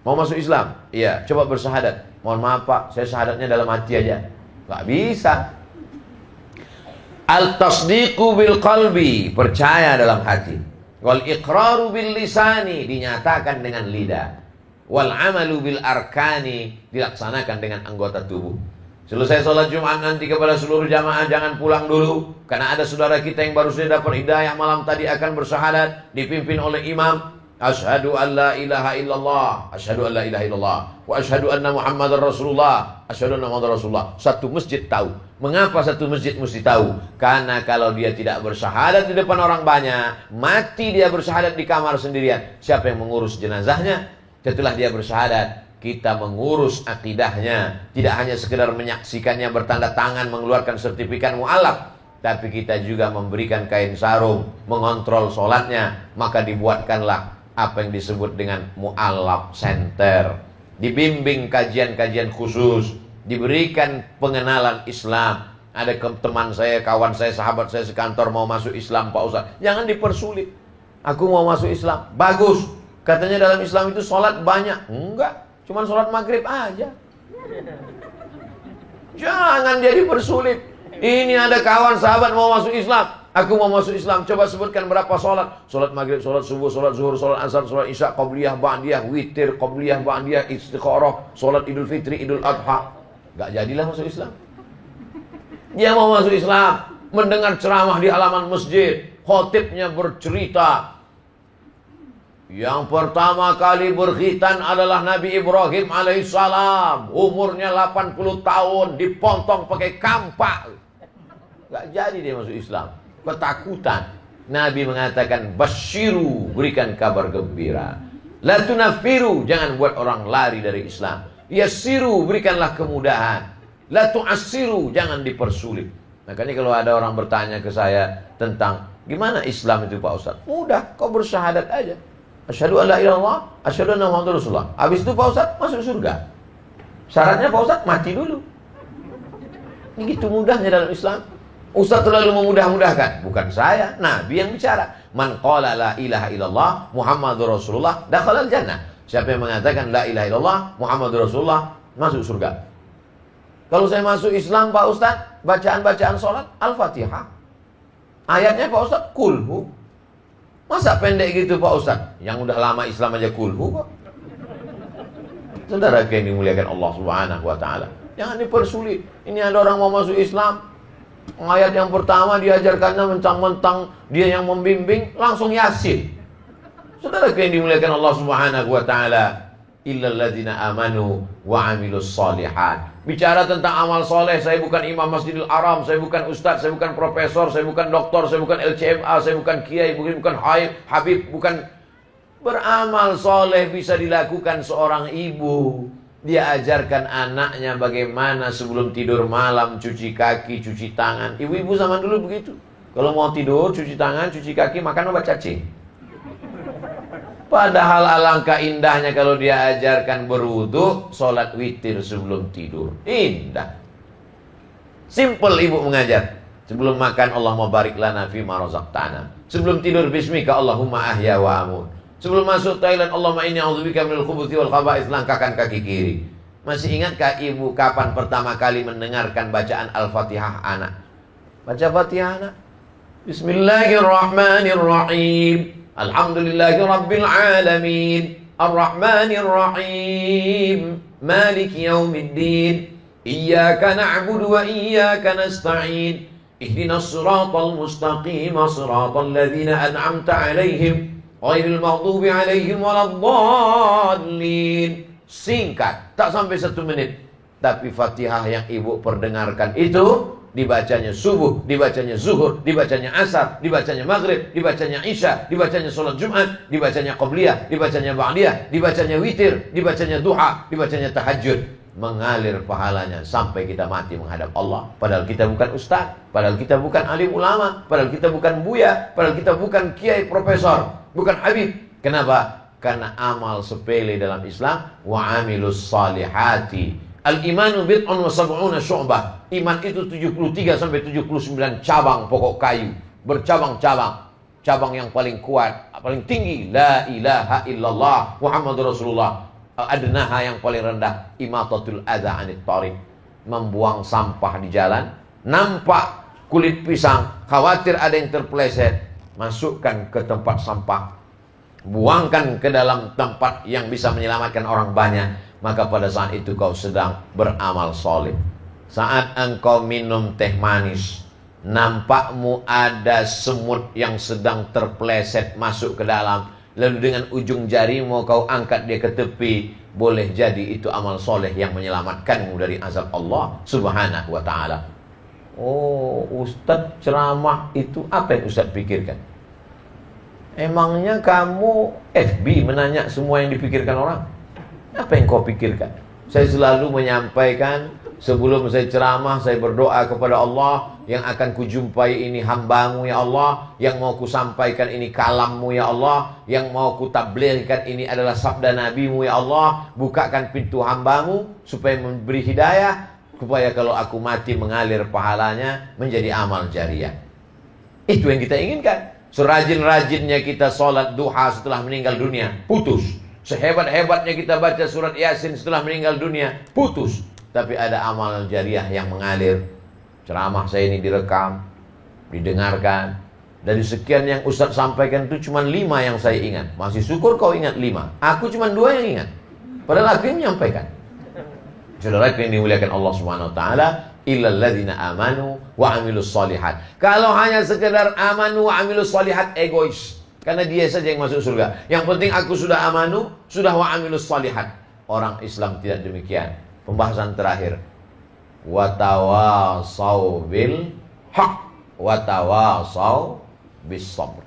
Mau masuk Islam? Iya, coba bersyahadat. Mohon maaf Pak, saya syahadatnya dalam hati aja. Nggak bisa. Al-tasdiqu bil qalbi, percaya dalam hati. Wal iqraru bil lisani, dinyatakan dengan lidah. Wal amalu bil arkani, dilaksanakan dengan anggota tubuh. Selesai sholat Jumat nanti kepada seluruh jamaah jangan pulang dulu, karena ada saudara kita yang baru saja dapat hidayah malam tadi akan bersyahadat dipimpin oleh imam. Asyhadu an la ilaha illallah, asyhadu an la ilaha illallah, wa asyhadu anna Muhammadar Rasulullah, asyhadu anna Muhammadar Rasulullah. Satu masjid tahu. Mengapa satu masjid mesti tahu? Karena kalau dia tidak bersyahadat di depan orang banyak, mati dia bersyahadat di kamar sendirian, siapa yang mengurus jenazahnya? Setelah dia bersyahadat, kita mengurus akidahnya. Tidak hanya sekedar menyaksikannya bertanda tangan, mengeluarkan sertifikat mu'alaf, tapi kita juga memberikan kain sarung, mengontrol sholatnya. Maka dibuatkanlah apa yang disebut dengan mu'alaf center. Dibimbing kajian-kajian khusus, diberikan pengenalan Islam. Ada teman saya, kawan saya, sahabat saya sekantor mau masuk Islam Pak Ustaz, jangan dipersulit. Aku mau masuk Islam, bagus. Katanya dalam Islam itu sholat banyak. Enggak, cuma sholat maghrib aja. Jangan jadi persulit. Ini ada kawan sahabat mau masuk Islam, aku mau masuk Islam, coba sebutkan berapa sholat. Sholat maghrib, sholat subuh, sholat zuhur, sholat asar, sholat isya, qabliyah, ba'diyah, witir, qabliyah, ba'diyah, istikharah, sholat idul fitri, idul adha. Gak jadilah masuk Islam. Dia mau masuk Islam, mendengar ceramah di halaman masjid, khotibnya bercerita, yang pertama kali berkhitan adalah Nabi Ibrahim alaihissalam. Umurnya 80 tahun, dipontong pakai kampak. Gak jadi dia masuk Islam, ketakutan. Nabi mengatakan, basyiru, berikan kabar gembira. La tunafiru, jangan buat orang lari dari Islam. Yassiru, berikanlah kemudahan. La tu'assiru, jangan dipersulit. Makanya kalau ada orang bertanya ke saya tentang gimana Islam itu Pak Ustaz, mudah, kau bersyahadat aja. Asyhadu an la ilaha illallah, asyhadu anna Muhammadar Rasulullah. Habis itu Pak Ustaz masuk surga. Syaratnya Pak Ustaz mati dulu. Ini gitu mudahnya dalam Islam. Ustaz terlalu memudah-mudahkan. Bukan saya, Nabi yang bicara. Man qala la ilaha illallah Muhammadur Rasulullah dakhalal jannah. Siapa yang mengatakan la ilaha illallah Muhammadur Rasulullah masuk surga. Kalau saya masuk Islam Pak Ustaz, bacaan-bacaan sholat Al-Fatihah. Ayatnya Pak Ustaz kulhu. Masa pendek gitu Pak Ustaz? Yang udah lama Islam aja kulhu kok. Saudara yang dimuliakan Allah Subhanahu wa taala, jangan dipersulit. Ini ada orang mau masuk Islam, ayat yang pertama diajarkannya mentang-mentang dia yang membimbing, langsung Yasin. Saudara yang dimuliakan Allah Subhanahu wa taala, illal ladzina amanu wa amilus shalihat. Bicara tentang amal soleh, saya bukan imam Masjidil Haram, saya bukan ustaz, saya bukan profesor, saya bukan doktor, saya bukan LCMA, saya bukan kiai, bukan habib, bukan. Beramal soleh bisa dilakukan seorang ibu. Dia ajarkan anaknya bagaimana sebelum tidur malam cuci kaki, cuci tangan. Ibu-ibu zaman dulu begitu. Kalau mau tidur, cuci tangan, cuci kaki, makan obat cacing. Padahal alangkah indahnya kalau dia ajarkan berwudu, sholat witir sebelum tidur. Indah. Simple ibu mengajar. Sebelum makan, Allahumma barik lana fima razaqtana. Sebelum tidur, bismika Allahumma ahya wa amut. Sebelum masuk toilet, Allahumma inni a'udzubika minal khubuthi wal khaba'its, langkahkan kaki kiri. Masih ingatkah ibu kapan pertama kali mendengarkan bacaan Al-Fatihah anak? Baca Fatihah anak. Bismillahirrahmanirrahim. Alhamdulillahi Rabbil Alamin, Ar-Rahmanir Rahim, Maliki Yawmiddin, Iyyaka na'budu wa iyyaka nasta'in, Ihdinas siratal mustaqim, siratal ladzina an'amta 'alaihim, ghairil maghdubi 'alaihim waladdallin. Singkat, tak sampai 1 menit. Tapi Fatihah yang ibu perdengarkan itu dibacanya subuh, dibacanya zuhur, dibacanya asar, dibacanya maghrib, dibacanya isya, dibacanya sholat Jumat, dibacanya qabliyah, dibacanya ba'diyah, dibacanya witir, dibacanya duha, dibacanya tahajud. Mengalir pahalanya sampai kita mati menghadap Allah. Padahal kita bukan ustaz, padahal kita bukan alim ulama, padahal kita bukan buya, padahal kita bukan kiai profesor, bukan habib. Kenapa? karena amal sepele dalam Islam. Wa amilus salihati. Al-imanu bid'un wa sab'una syu'bah. Iman itu 73 sampai 79 cabang pokok kayu, bercabang-cabang. Cabang yang paling kuat, paling tinggi, la ilaha illallah Muhammadur Rasulullah. Adnaha yang paling rendah, imatatul adza 'anit thariq, membuang sampah di jalan. Nampak kulit pisang, khawatir ada yang terpeleset, masukkan ke tempat sampah, buangkan ke dalam tempat yang bisa menyelamatkan orang banyak. Maka pada saat itu kau sedang beramal soleh. Saat engkau minum teh manis, nampakmu ada semut yang sedang terpeleset masuk ke dalam, lalu dengan ujung jarimu kau angkat dia ke tepi, boleh jadi itu amal soleh yang menyelamatkanmu dari azab Allah subhanahu wa ta'ala. Oh, Ustadz ceramah itu apa yang Ustadz pikirkan? Emangnya kamu FB menanya semua yang dipikirkan orang? Apa yang kau pikirkan? Saya selalu menyampaikan, sebelum saya ceramah, saya berdoa kepada Allah, yang akan kujumpai ini hambamu ya Allah, yang mau kusampaikan ini kalammu ya Allah, yang mau kutablirkan ini adalah sabda nabimu ya Allah. Bukakan pintu hambamu supaya memberi hidayah, supaya kalau aku mati mengalir pahalanya menjadi amal jariah. Itu yang kita inginkan. Serajin-rajinnya kita sholat duha setelah meninggal dunia, putus. Sehebat-hebatnya kita baca surat Yasin setelah meninggal dunia, putus. Tapi ada amal jariah yang mengalir. Ceramah saya ini direkam, didengarkan. Dari sekian yang Ustadz sampaikan itu cuma 5 yang saya ingat. Masih syukur kau ingat 5. Aku cuma 2 yang ingat. Padahal aku yang menyampaikan. Saudara yang dimuliakan Allah Subhanahu wa taala, illal ladzina amanu wa amilus solihat. Kalau hanya sekedar amanu wa amilus solihat, egois. Karena dia saja yang masuk surga. Yang penting aku sudah amanu, sudah wa amilus solihat. Orang Islam tidak demikian. Pembahasan terakhir. Wa tawasau bil haq wa tawasau bis sabr.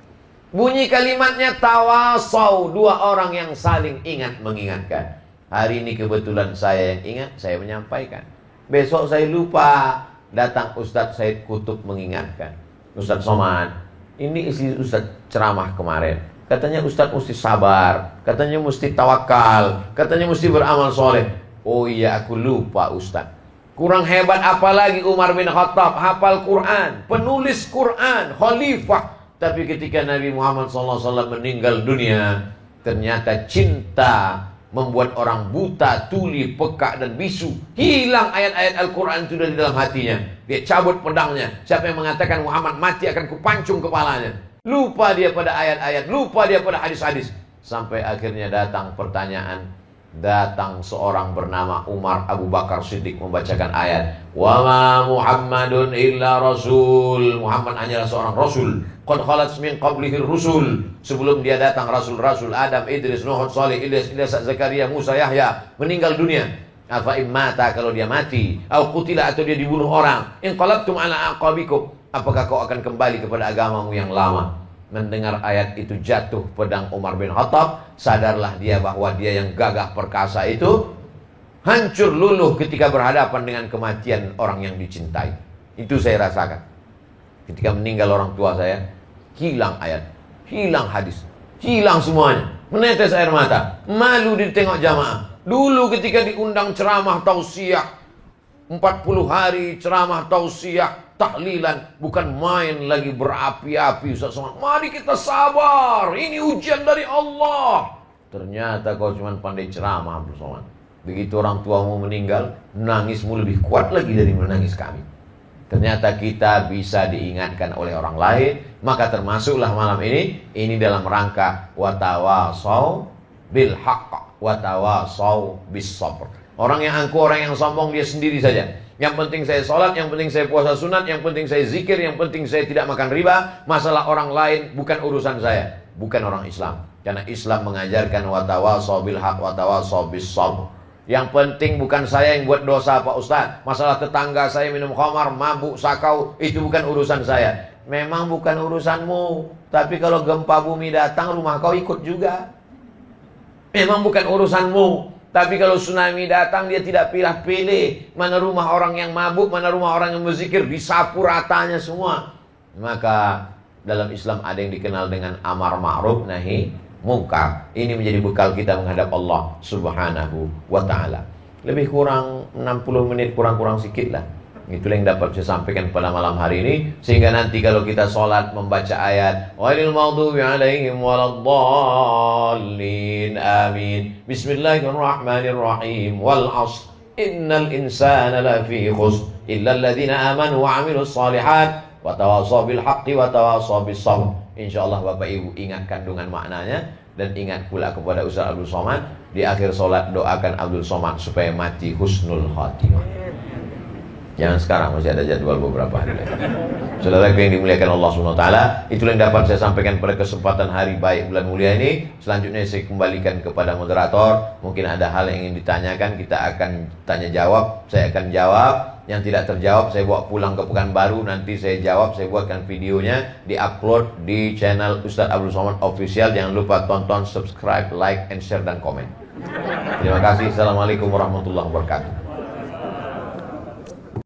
Bunyi kalimatnya tawasau, 2 orang yang saling ingat mengingatkan. Hari ini kebetulan saya yang ingat, saya menyampaikan. Besok saya lupa, datang Ustadz Said Kutub mengingatkan. Ustadz Somad, ini isi Ustadz ceramah kemarin. Katanya Ustadz mesti sabar, katanya mesti tawakal, katanya mesti beramal soleh. Oh iya, aku lupa Ustadz. Kurang hebat apalagi Umar bin Khattab, hafal Quran, penulis Quran, khalifah. Tapi ketika Nabi Muhammad SAW meninggal dunia, ternyata cinta membuat orang buta, tuli, pekak dan bisu. Hilang ayat-ayat Al-Quran itu dari dalam hatinya. Dia cabut pedangnya. Siapa yang mengatakan Muhammad mati akan kupancung kepalanya. Lupa dia pada ayat-ayat, lupa dia pada hadis-hadis. Sampai akhirnya datang pertanyaan. Datang seorang bernama Umar Abu Bakar Siddiq membacakan ayat, wa ma Muhammadun illa rasul. Muhammad hanyalah seorang rasul. Qad khalat min qablihi rusul. Sebelum dia datang rasul-rasul Adam, Idris, Nuh, Salih, Ilyas, Zakaria, Musa, Yahya meninggal dunia. Afa mata, kalau dia mati, au qutila, atau dia dibunuh orang, in qalabtum ala aqabikum, apakah kau akan kembali kepada agamamu yang lama? Mendengar ayat itu jatuh pedang Umar bin Khattab. Sadarlah dia bahwa dia yang gagah perkasa itu hancur luluh ketika berhadapan dengan kematian orang yang dicintai. Itu saya rasakan. Ketika meninggal orang tua saya, hilang ayat, hilang hadis, hilang semuanya. Menetes air mata, malu ditengok jamaah. Dulu ketika diundang ceramah tausiah 40 hari ceramah tausiah, tahlilan, bukan main lagi berapi-api. Ustaz Somad, mari kita sabar, ini ujian dari Allah. Ternyata kau cuma pandai ceramah, Abdul Somad. Begitu orang tuamu meninggal, nangismu lebih kuat lagi dari menangis kami. Ternyata kita bisa diingatkan oleh orang lain. Maka termasuklah malam ini dalam rangka watawasau bil haqq watawasau bis sabr. Orang yang angkuh, orang yang sombong, dia sendiri saja. Yang penting saya sholat, yang penting saya puasa sunat, yang penting saya zikir, yang penting saya tidak makan riba. Masalah orang lain bukan urusan saya. Bukan orang Islam. Karena Islam mengajarkan watawasau bil haq watawasau bis sabr. Yang penting bukan saya yang buat dosa, Pak Ustaz. Masalah tetangga saya minum khamar, mabuk, sakau, itu bukan urusan saya. Memang bukan urusanmu. Tapi kalau gempa bumi datang, rumah kau ikut juga. Memang bukan urusanmu. Tapi kalau tsunami datang, dia tidak pilih-pilih mana rumah orang yang mabuk, mana rumah orang yang berzikir, disapu ratanya semua. Maka dalam Islam ada yang dikenal dengan amar ma'ruf nahi mungkar. Ini menjadi bekal kita menghadap Allah Subhanahu wa ta'ala. Lebih kurang 60 menit, kurang-kurang sikit lah. Itulah yang dapat saya sampaikan pada malam hari ini. Sehingga nanti kalau kita sholat membaca ayat ghairil maghdubi alaihim waladdallin, amin. Bismillahirrahmanirrahim. Wal 'ashr innal insana lafi khusr illa alladhina amanu wa 'amilus shalihat wa tawashaw bil haqqi wa tawashaw bis sabr. Insyaallah Bapak Ibu ingat kandungan maknanya dan ingat pula kepada Ustaz Abdul Somad. Di akhir sholat doakan Abdul Somad supaya mati husnul khatimah. Jangan sekarang, masih ada jadwal beberapa hari lagi. Saudaraku yang dimuliakan Allah SWT, itulah yang dapat saya sampaikan pada kesempatan hari baik bulan mulia ini. Selanjutnya saya kembalikan kepada moderator. Mungkin ada hal yang ingin ditanyakan, kita akan tanya jawab. Saya akan jawab. Yang tidak terjawab saya bawa pulang ke Pekanbaru. Nanti saya jawab, saya buatkan videonya, di-upload di channel Ustaz Abdul Somad Official. Jangan lupa tonton, subscribe, like, and share, dan komen. Terima kasih. Assalamualaikum warahmatullahi wabarakatuh.